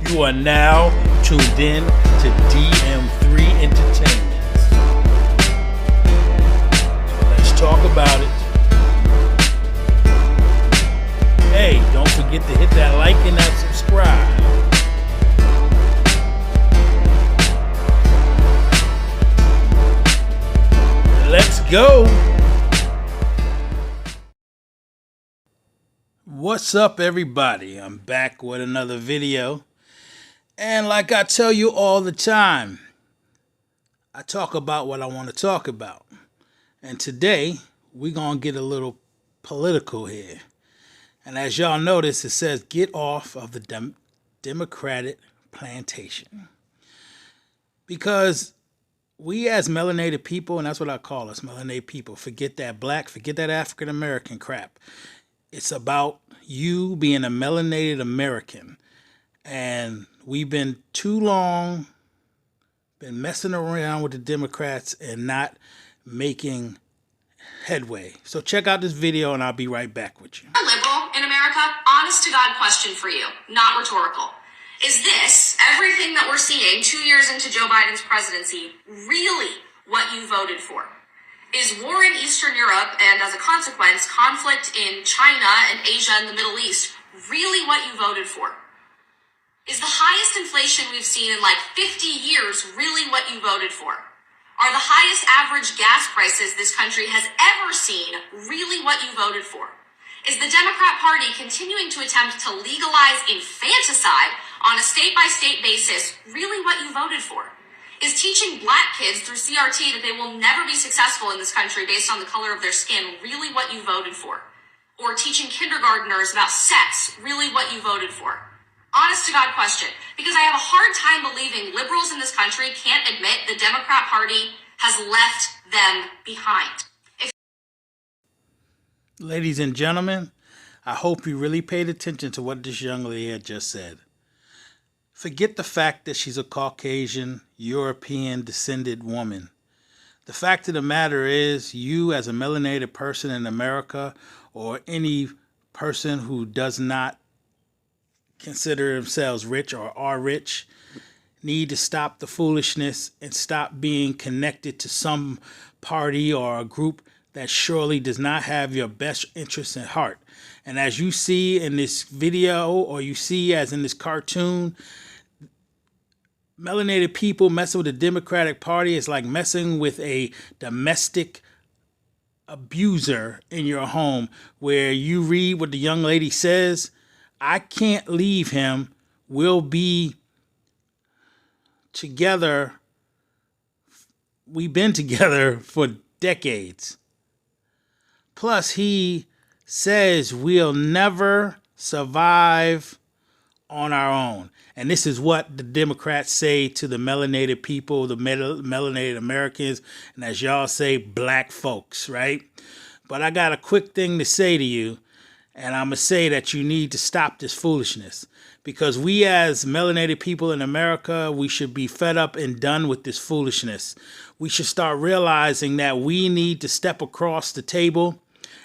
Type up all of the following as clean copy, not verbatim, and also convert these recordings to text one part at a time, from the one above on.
You are now tuned in to DM3 Entertainment. So let's talk about it. Hey, don't forget to hit that like and that subscribe. Let's go. What's up, everybody? I'm back with another video. And like I tell you all the time, I talk about what I want to talk about. And today, we're going to get a little political here. And as y'all notice, it says, get off of the Democratic plantation. Because we as melanated people, and that's what I call us, melanated people, forget that black, forget that African American crap. It's about you being a melanated American. And we've been too long been messing around with the Democrats and not making headway. So check out this video and I'll be right back with you. A liberal in America, honest to God question for you, not rhetorical. Is this, everything that we're seeing 2 years into Joe Biden's presidency, really what you voted for? Is war in Eastern Europe and, as a consequence, conflict in China and Asia and the Middle East really what you voted for? Is the highest inflation we've seen in like 50 years really what you voted for? Are the highest average gas prices this country has ever seen really what you voted for? Is the Democrat Party continuing to attempt to legalize infanticide on a state-by-state basis really what you voted for? Is teaching black kids through CRT that they will never be successful in this country based on the color of their skin really what you voted for? Or teaching kindergartners about sex really what you voted for? Honest to God question, because I have a hard time believing liberals in this country can't admit the Democrat Party has left them behind. Ladies and gentlemen, I hope you really paid attention to what this young lady had just said. Forget the fact that she's a Caucasian, European descended woman. The fact of the matter is, you as a melanated person in America, or any person who does not consider themselves rich or are rich, need to stop the foolishness and stop being connected to some party or a group that surely does not have your best interests at heart. And as you see in this video, or you see as in this cartoon, melanated people messing with the Democratic Party is like messing with a domestic abuser in your home, where you read what the young lady says, I can't leave him, we'll be together, we've been together for decades. Plus, he says we'll never survive on our own. And this is what the Democrats say to the melanated people, the melanated Americans, and as y'all say, black folks, right? But I got a quick thing to say to you, and I'm going to say that you need to stop this foolishness. Because we as melanated people in America, we should be fed up and done with this foolishness. We should start realizing that we need to step across the table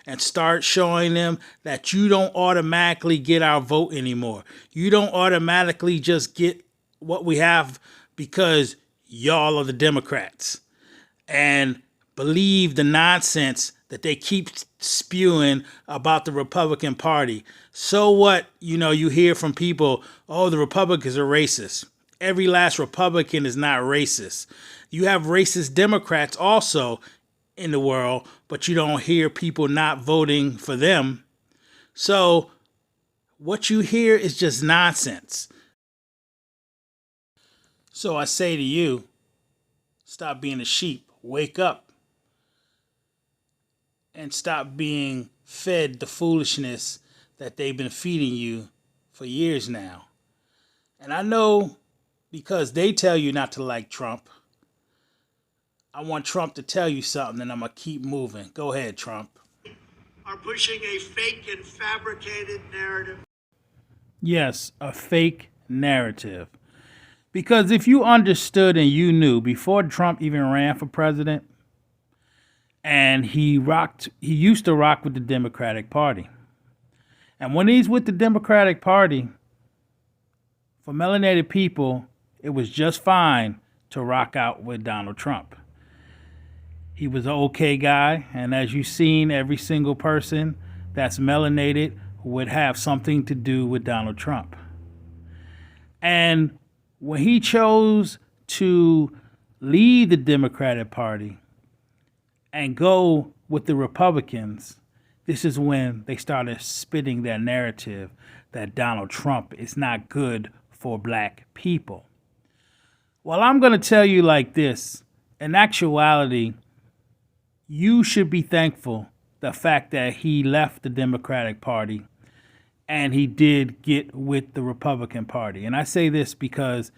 and start showing them that you don't automatically get our vote anymore. You don't automatically just get what we have because y'all are the Democrats. And believe the nonsense that they keep spewing about the Republican Party. So what, you hear from people, oh, the Republicans are racist. Every last Republican is not racist. You have racist Democrats also in the world, but you don't hear people not voting for them. So what you hear is just nonsense. So I say to you, stop being a sheep, wake up, and stop being fed the foolishness that they've been feeding you for years now. And I know because they tell you not to like Trump, I want Trump to tell you something, and I'm going to keep moving. Go ahead, Trump. Are pushing a fake and fabricated narrative. Yes, a fake narrative. Because if you understood and you knew before Trump even ran for president, and he used to rock with the Democratic Party. And when he's with the Democratic Party, For melanated people, it was just fine to rock out with Donald Trump. He was an okay guy, and as you've seen, every single person that's melanated would have something to do with Donald Trump. And when he chose to leave the Democratic Party and go with the Republicans, this is when they started spitting their narrative that Donald Trump is not good for black people. Well, I'm going to tell you like this. In actuality, you should be thankful the fact that he left the Democratic Party and he did get with the Republican Party. And I say this because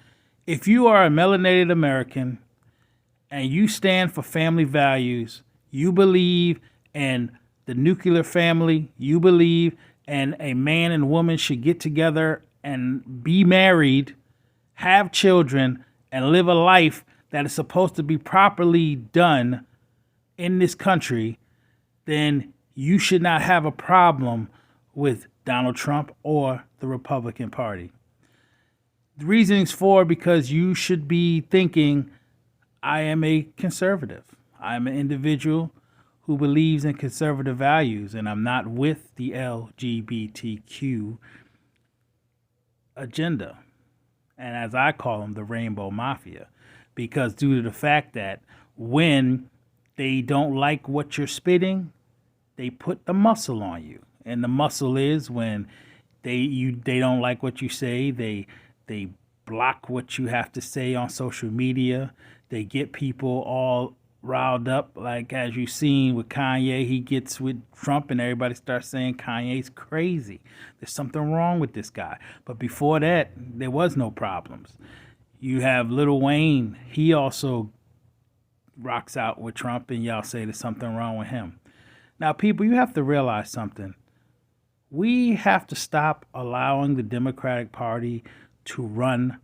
if you are a melanated American and you stand for family values, you believe in the nuclear family, you believe and a man and woman should get together and be married, have children, and live a life that is supposed to be properly done in this country, then you should not have a problem with Donald Trump or the Republican Party. The reasoning's because you should be thinking, I am a conservative. I'm an individual who believes in conservative values, and I'm not with the LGBTQ agenda. And as I call them, the Rainbow Mafia, because due to the fact that when they don't like what you're spitting, they put the muscle on you. And the muscle is when they don't like what you say, they block what you have to say on social media. They get people all riled up, like as you've seen with Kanye. He gets with Trump and everybody starts saying Kanye's crazy. There's something wrong with this guy. But before that, there was no problems. You have Lil Wayne. He also rocks out with Trump and y'all say there's something wrong with him. Now, people, you have to realize something. We have to stop allowing the Democratic Party to run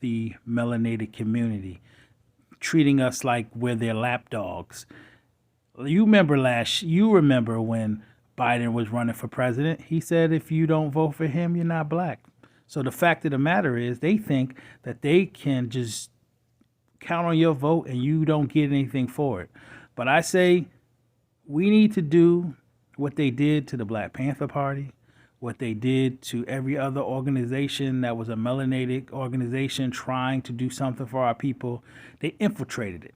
the melanated community, treating us like we're their lapdogs. You remember when Biden was running for president, he said, if you don't vote for him, you're not black. So the fact of the matter is they think that they can just count on your vote and you don't get anything for it. But I say we need to do what they did to the Black Panther Party, what they did to every other organization that was a melanated organization trying to do something for our people. They infiltrated it.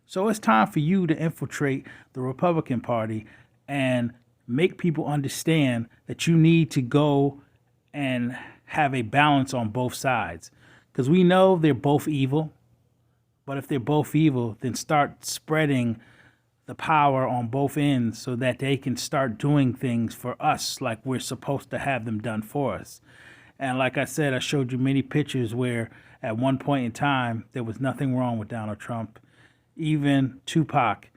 So it's time for you to infiltrate the Republican Party and make people understand that you need to go and have a balance on both sides. Because we know they're both evil. But if they're both evil, then start spreading the power on both ends so that they can start doing things for us like we're supposed to have them done for us. And like I said, I showed you many pictures where at one point in time, there was nothing wrong with Donald Trump. Even Tupac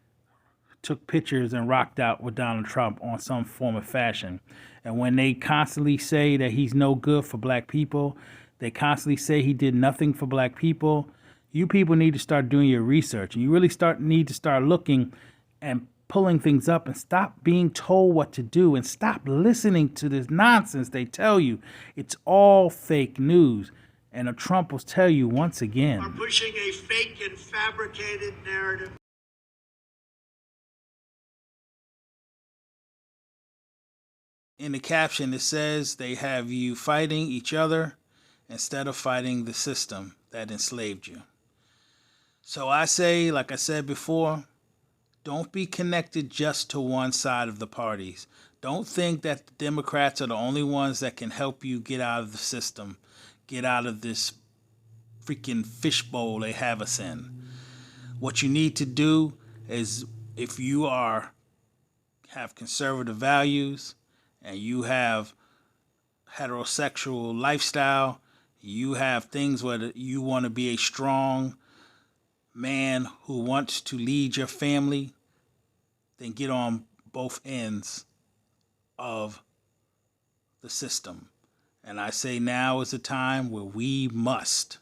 took pictures and rocked out with Donald Trump on some form of fashion. And when they constantly say that he's no good for black people, they constantly say he did nothing for black people, you people need to start doing your research. And you really need to start looking and pulling things up and stop being told what to do and stop listening to this nonsense they tell you. It's all fake news. And Trump will tell you once again. Are pushing a fake and fabricated narrative. In the caption, it says they have you fighting each other instead of fighting the system that enslaved you. So I say, like I said before, don't be connected just to one side of the parties. Don't think that the Democrats are the only ones that can help you get out of the system, get out of this freaking fishbowl they have us in. What you need to do is, if you have conservative values and you have heterosexual lifestyle, you have things where you want to be a strong man who wants to lead your family, then get on both ends of the system. And I say now is a time where we must.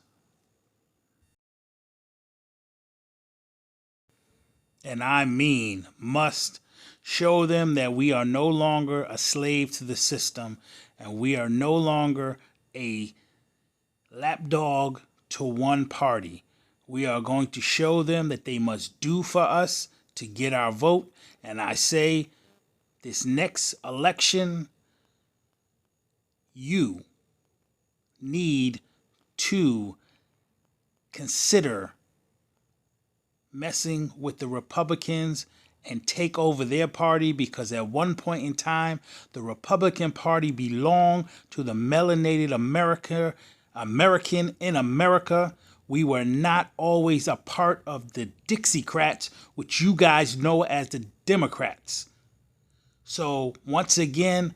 And I mean must show them that we are no longer a slave to the system and we are no longer a lapdog to one party. We are going to show them that they must do for us to get our vote. And I say, this next election, you need to consider messing with the Republicans and take over their party, because at one point in time, the Republican Party belonged to the melanated American in America. We were not always a part of the Dixiecrats, which you guys know as the Democrats. So once again,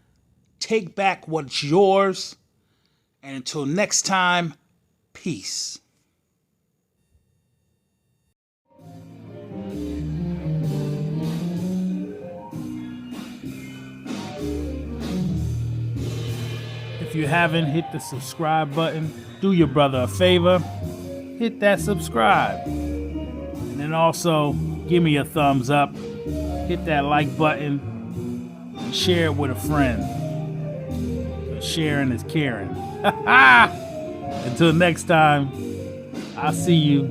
take back what's yours. And until next time, peace. If you haven't hit the subscribe button, do your brother a favor, hit that subscribe. And then also give me a thumbs up, hit that like button, and share it with a friend. Sharing is caring. Until next time, I'll see you